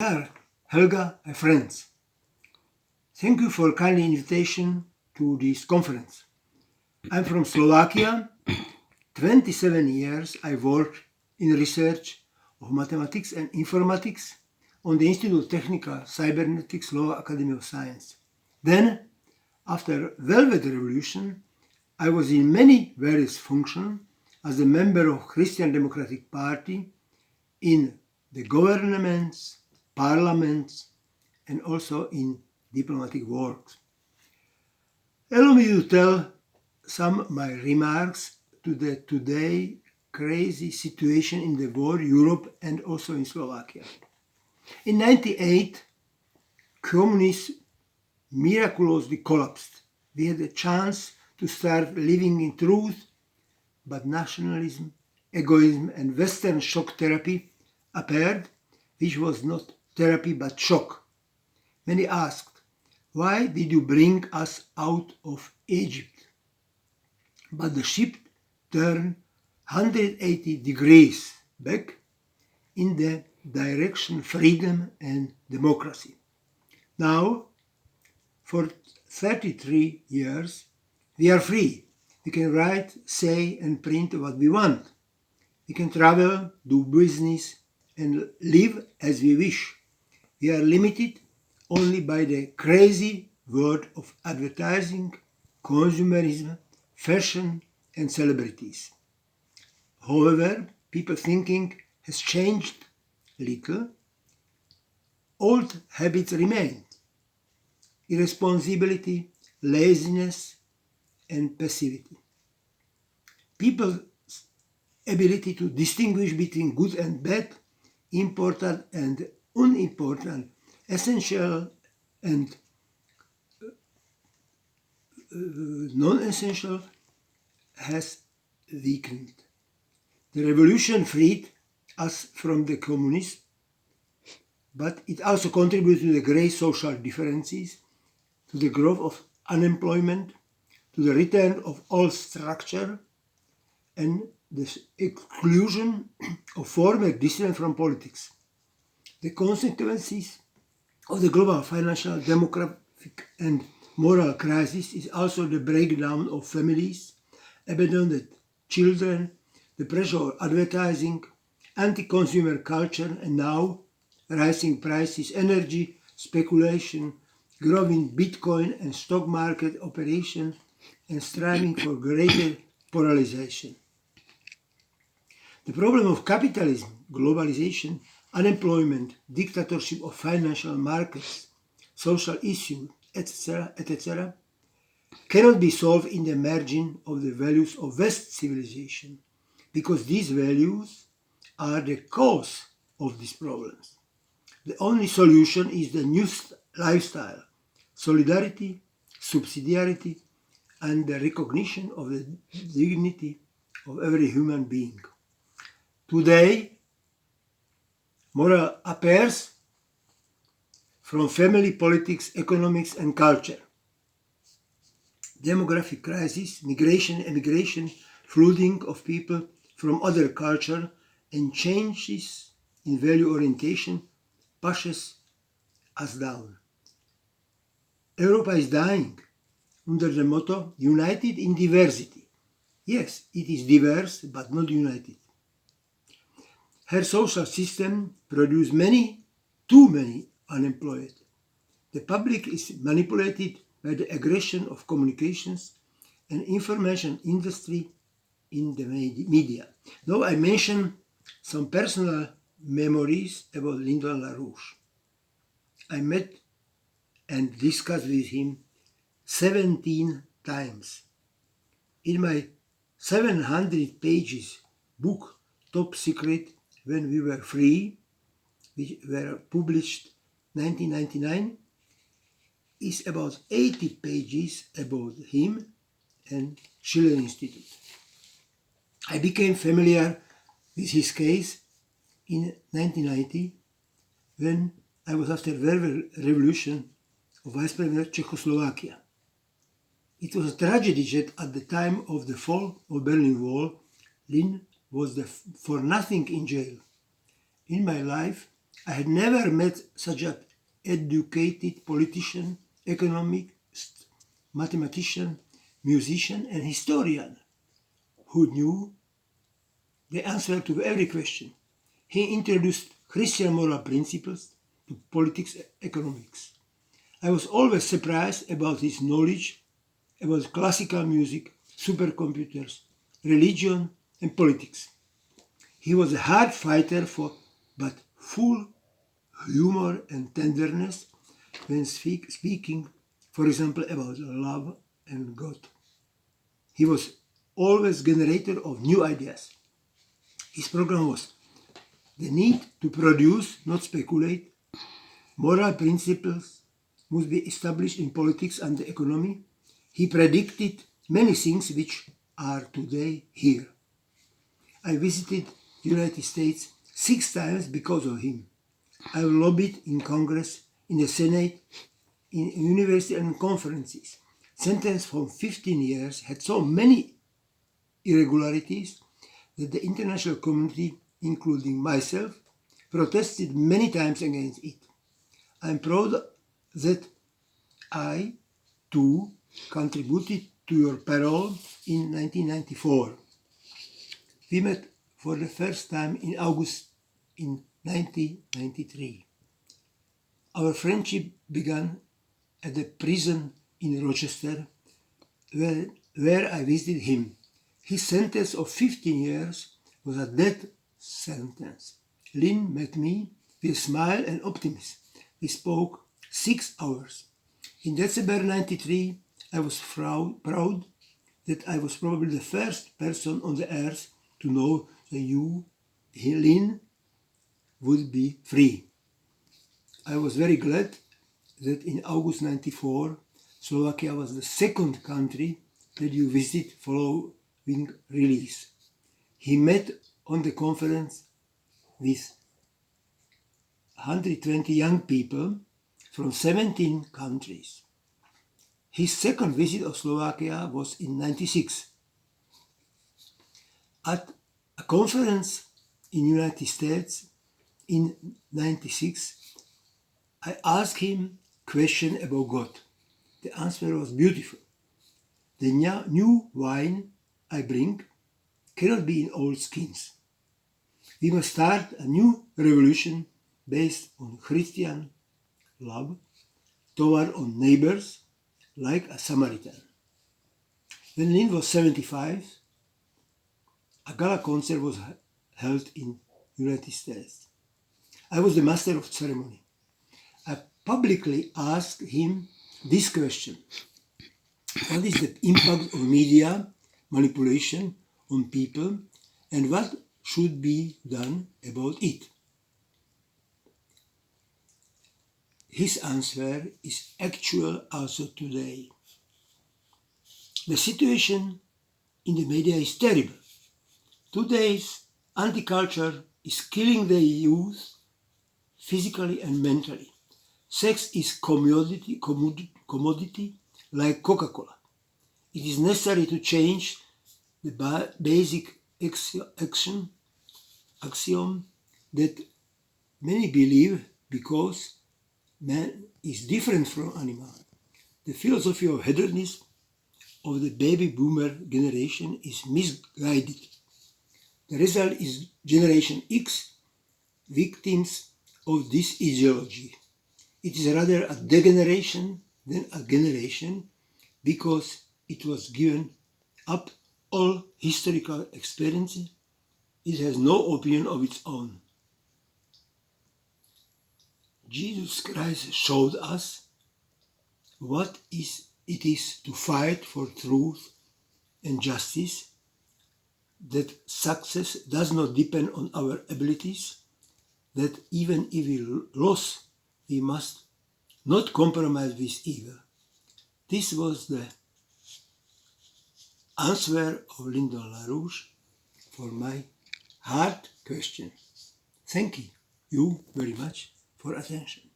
Dear Helga and friends, thank you for kind invitation to this conference. I'm from Slovakia. 27 years I worked in research of mathematics and informatics on the Institute of Technical Cybernetics Law Academy of Science. Then, after Velvet Revolution, I was in many various functions as a member of Christian Democratic Party in the governments, parliaments, and also in diplomatic works. Allow me to tell some of my remarks to the today crazy situation in the world, Europe, and also in Slovakia. In 1998, communism miraculously collapsed. We had a chance to start living in truth, but nationalism, egoism, and Western shock therapy appeared, which was not therapy but shock. Many asked, why did you bring us out of Egypt? But the ship turned 180 degrees back in the direction freedom and democracy. Now, for 33 years, we are free. We can write, say, and print what we want. We can travel, do business, and live as we wish. We are limited only by the crazy world of advertising, consumerism, fashion, and celebrities. However, people thinking has changed little. Old habits remain. Irresponsibility, laziness, and passivity. People's ability to distinguish between good and bad, important and unimportant, essential and non-essential has weakened. The revolution freed us from the communists, but it also contributed to the great social differences, to the growth of unemployment, to the return of old structure, and the exclusion of former dissidents from politics. The consequences of the global financial, demographic, and moral crisis is also the breakdown of families, abandoned children, the pressure of advertising, anti-consumer culture, and now rising prices, energy, speculation, growing Bitcoin and stock market operation, and striving for greater polarization. The problem of capitalism, globalization, unemployment, dictatorship of financial markets, social issues, etc., cannot be solved in the margin of the values of West civilization, because these values are the cause of these problems. The only solution is the new lifestyle, solidarity, subsidiarity, and the recognition of the dignity of every human being. Today, moral appears from family, politics, economics, and culture. Demographic crisis, migration, emigration, flooding of people from other culture, and changes in value orientation pushes us down. Europa is dying under the motto United in Diversity. Yes, it is diverse but not united. Her social system produces too many unemployed. The public is manipulated by the aggression of communications and information industry in the media. Now I mention some personal memories about Lyndon LaRouche. I met and discussed with him 17 times. In my 700 pages book, Top Secret When We Were Free, which were published 1999, is about 80 pages about him and Schiller Institute. I became familiar with his case in 1990 when I was after the revolution of Vice President Czechoslovakia. It was a tragedy that at the time of the fall of Berlin Wall, Lynn was for nothing in jail. In my life, I had never met such an educated politician, economist, mathematician, musician, and historian who knew the answer to every question. He introduced Christian moral principles to politics and economics. I was always surprised about his knowledge about classical music, supercomputers, religion, and politics. He was a hard fighter but full humor and tenderness when speaking, for example, about love and God. He was always generator of new ideas. His program was the need to produce, not speculate. Moral principles must be established in politics and the economy. He predicted many things which are today here. I visited the United States 6 times because of him. I lobbied in Congress, in the Senate, in university and conferences. Sentence from 15 years had so many irregularities that the international community, including myself, protested many times against it. I am proud that I, too, contributed to your parole in 1994. We met for the first time in August in 1993. Our friendship began at the prison in Rochester, where I visited him. His sentence of 15 years was a death sentence. Lynn met me with a smile and optimism. We spoke 6 hours. In December 93, I was proud that I was probably the first person on the earth to know that Lynn, would be free. I was very glad that in August 94, Slovakia was the second country that you visited following release. He met on the conference with 120 young people from 17 countries. His second visit of Slovakia was in 96. At a conference in United States in 96, I asked him a question about God. The answer was beautiful. The new wine I bring cannot be in old skins. We must start a new revolution based on Christian love toward our neighbors like a Samaritan. When Lynn was 75, a gala concert was held in United States. I was the master of ceremony. I publicly asked him this question: what is the impact of media manipulation on people and what should be done about it? His answer is actual also today. The situation in the media is terrible. Today's anti-culture is killing the youth physically and mentally. Sex is commodity like Coca-Cola. It is necessary to change the basic axiom that many believe because man is different from animal. The philosophy of hedonism of the baby boomer generation is misguided. The result is Generation X, victims of this ideology. It is rather a degeneration than a generation because it was given up all historical experiences. It has no opinion of its own. Jesus Christ showed us what it is to fight for truth and justice, that success does not depend on our abilities, that even if we lose, we must not compromise with evil. This was the answer of Lyndon LaRouche for my hard question. Thank you very much for attention.